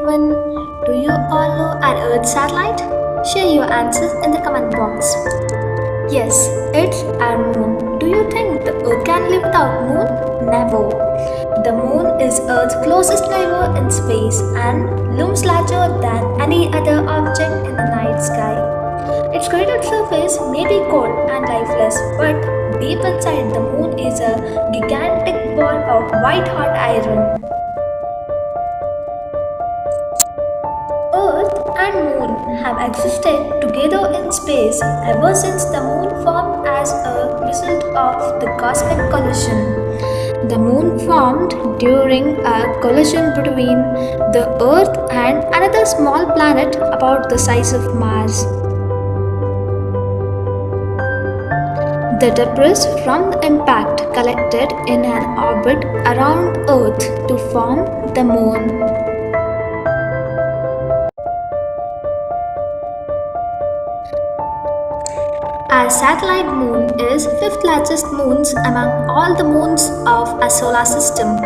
everyone. Do you all know our Earth satellite? Share your answers in the comment box. Yes, it's our moon. Do you think the Earth can live without moon? Never. The moon is Earth's closest neighbor in space and looms larger than any other object in the night sky. Its cratered surface may be cold and lifeless, but deep inside the moon is a gigantic ball of white hot iron. Earth and Moon have existed together in space ever since the Moon formed as a result of the cosmic collision. The Moon formed during a collision between the Earth and another small planet about the size of Mars. The debris from the impact collected in an orbit around Earth to form the Moon. Our satellite moon is fifth largest moons among all the moons of our solar system.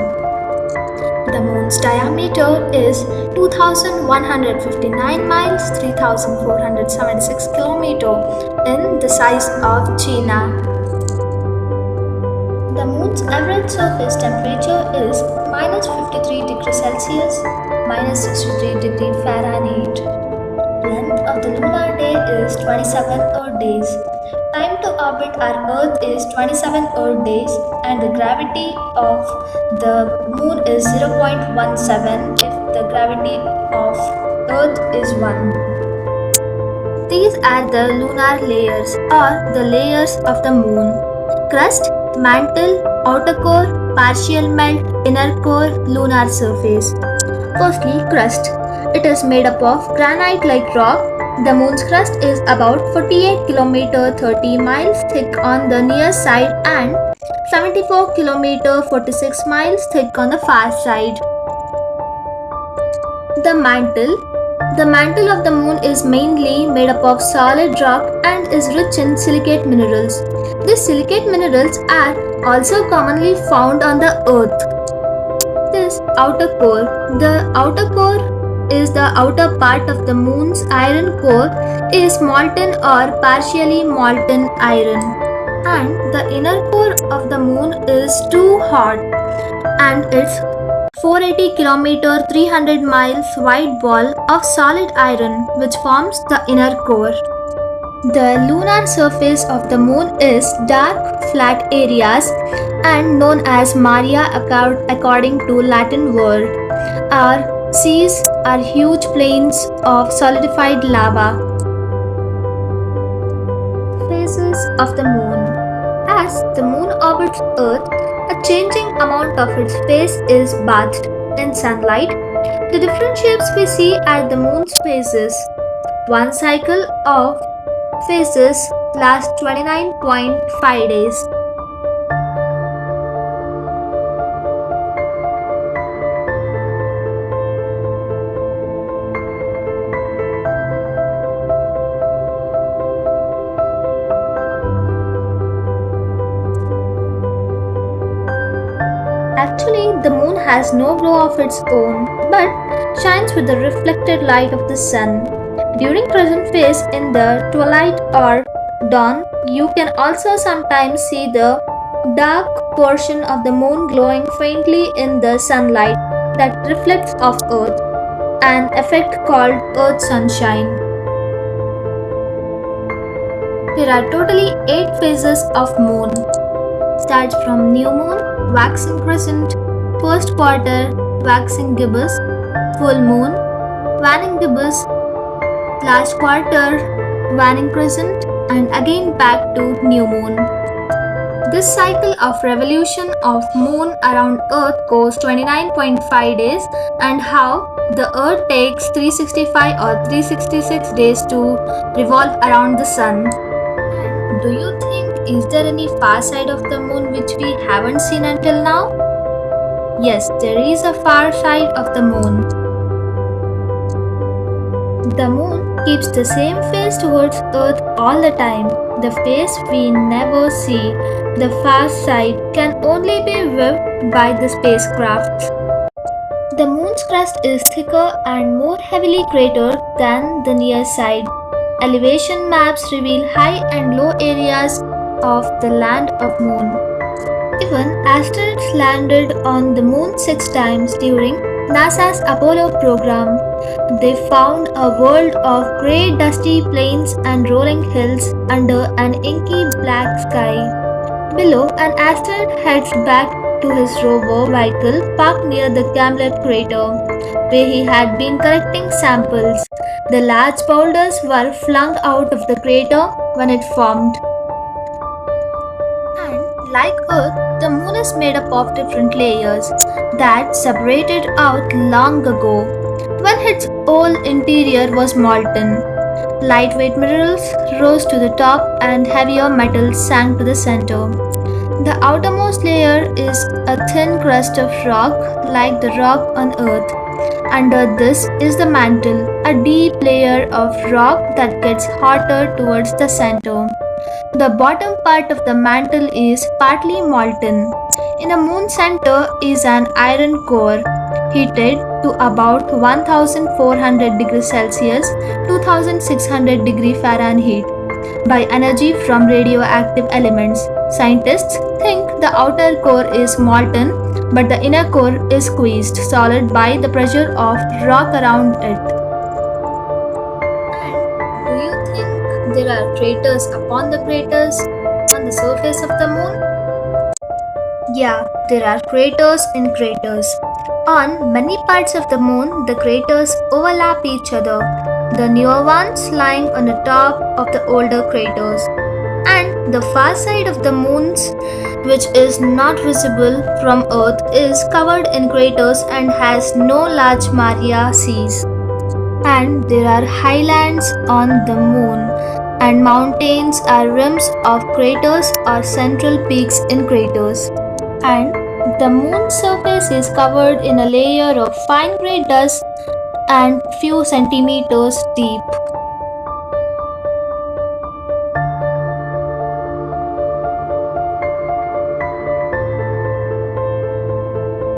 The moon's diameter is 2,159 miles, 3,476 kilometers in the size of China. The moon's average surface temperature is minus 53 degrees Celsius, minus 63 degrees Fahrenheit. Length of the lunar day is 27 Earth days. Time to orbit our Earth is 27 Earth days, and the gravity of the moon is 0.17 if the gravity of Earth is 1. These are the lunar layers or the layers of the moon: crust, mantle, outer core, partial melt, inner core, lunar surface. Firstly, crust. It is made up of granite-like rock. The moon's crust is about 48 km 30 miles thick on the near side and 74 km 46 miles thick on the far side. The mantle. The mantle of the moon is mainly made up of solid rock and is rich in silicate minerals. These silicate minerals are also commonly found on the Earth. This outer core. The outer core is the outer part of the moon's iron core is molten or partially molten iron, and the inner core of the moon is too hot and its 480 km 300 miles wide ball of solid iron which forms the inner core. The lunar surface of the moon is dark flat areas and known as Maria according to Latin word. Our seas are huge plains of solidified lava. Phases of the moon. As the moon orbits Earth, a changing amount of its face is bathed in sunlight. The different shapes we see are the moon's phases. One cycle of phases lasts 29.5 days. Actually, the moon has no glow of its own, but shines with the reflected light of the sun. During present phase in the twilight or dawn, you can also sometimes see the dark portion of the moon glowing faintly in the sunlight that reflects off Earth, an effect called Earth sunshine. There are totally 8 phases of moon. Starts from new moon, waxing crescent, first quarter, waxing gibbous, full moon, waning gibbous, last quarter, waning crescent, and again back to new moon. This cycle of revolution of moon around Earth goes 29.5 days, and how the Earth takes 365 or 366 days to revolve around the sun. Do you think is there any far side of the moon which we haven't seen until now? Yes, there is a far side of the moon. The moon keeps the same face towards Earth all the time. The face we never see, the far side, can only be viewed by the spacecraft. The moon's crust is thicker and more heavily cratered than the near side. Elevation maps reveal high and low areas of the land of moon. Even asteroids landed on the moon 6 times during NASA's Apollo program. They found a world of grey dusty plains and rolling hills under an inky black sky. Below, an asteroid heads back to his rover vehicle parked near the Gamlet crater, where he had been collecting samples. The large boulders were flung out of the crater when it formed. And like Earth, the moon is made up of different layers that separated out long ago when its whole interior was molten. Lightweight minerals rose to the top and heavier metals sank to the center. The outermost layer is a thin crust of rock like the rock on Earth. Under this is the mantle, a deep layer of rock that gets hotter towards the center. The bottom part of the mantle is partly molten. In the moon center is an iron core, heated to about 1400 degrees Celsius, 2600 degrees Fahrenheit, by energy from radioactive elements. Scientists think the outer core is molten, but the inner core is squeezed solid by the pressure of rock around it. And do you think there are craters upon the craters on the surface of the moon? Yeah, there are craters in craters. On many parts of the moon, the craters overlap each other, the newer ones lying on the top of the older craters. And the far side of the moon, which is not visible from Earth, is covered in craters and has no large Maria seas. And there are highlands on the moon, and mountains are rims of craters or central peaks in craters. And the moon's surface is covered in a layer of fine grey dust and few centimeters deep.